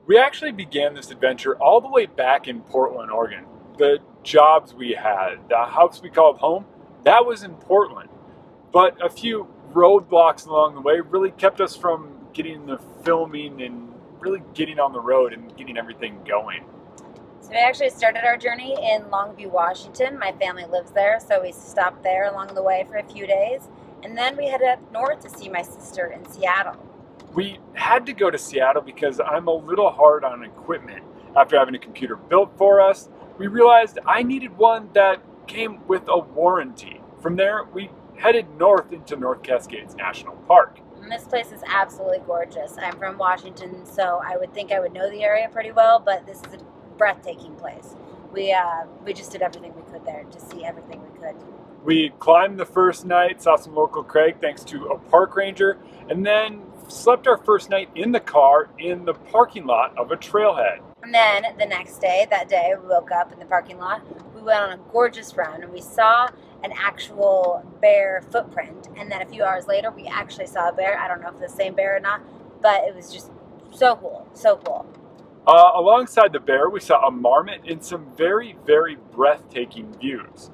We actually began this adventure all the way back in Portland, Oregon. The jobs we had, the house we called home, that was in Portland. But a few roadblocks along the way really kept us from getting the filming and really getting on the road and getting everything going. So we actually started our journey in Longview, Washington. My family lives there, so we stopped there along the way for a few days. And then we headed up north to see my sister in Seattle. We had to go to Seattle because I'm a little hard on equipment. After having a computer built for us, we realized I needed one that came with a warranty. From there, we headed north into North Cascades National Park. And this place is absolutely gorgeous. I'm from Washington, so I would think I would know the area pretty well, but this is a breathtaking place. We just did everything we could there to see everything we could. We climbed the first night, saw some local crag thanks to a park ranger, and then slept our first night in the car in the parking lot of a trailhead. And then the next day, that day, we woke up in the parking lot. We went on a gorgeous run and we saw an actual bear footprint. And then a few hours later, we actually saw a bear. I don't know if it's the same bear or not, but it was just so cool, so cool. Alongside the bear, we saw a marmot and some very, very breathtaking views.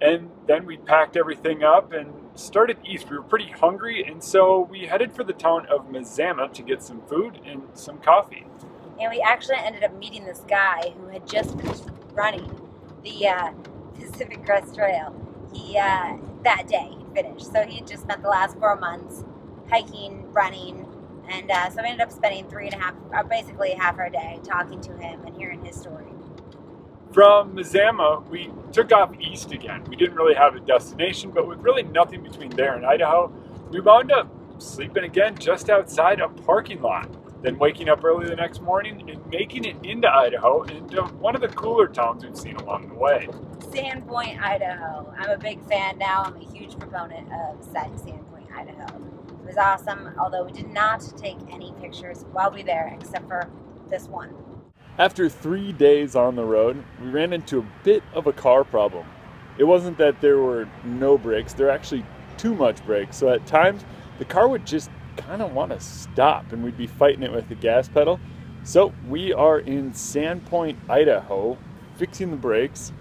And then we packed everything up and started east. We were pretty hungry, and so we headed for the town of Mazama to get some food and some coffee. And we actually ended up meeting this guy who had just finished running the Pacific Crest Trail. That day he finished. So he had just spent the last 4 months hiking, running, and so we ended up spending basically half our day talking to him and hearing his story. From Mazama, we took off east again. We didn't really have a destination, but with really nothing between there and Idaho, we wound up sleeping again just outside a parking lot. Then waking up early the next morning and making it into Idaho, into one of the cooler towns we've seen along the way. Sandpoint, Idaho. I'm a big fan now. I'm a huge proponent of Sandpoint, Idaho. It was awesome, although we did not take any pictures while we were there, except for this one. After 3 days on the road, we ran into a bit of a car problem. It wasn't that there were no brakes, there were actually too much brakes, so at times the car would just kind of want to stop and we'd be fighting it with the gas pedal. So we are in Sandpoint, Idaho, fixing the brakes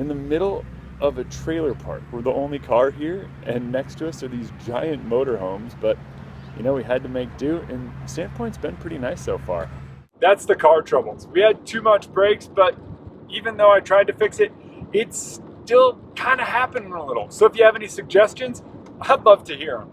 in the middle of a trailer park. We're the only car here, and next to us are these giant motorhomes, but we had to make do, and Sandpoint's been pretty nice so far. That's the car troubles. We had too much brakes, but even though I tried to fix it, it's still kind of happening a little. So if you have any suggestions, I'd love to hear them.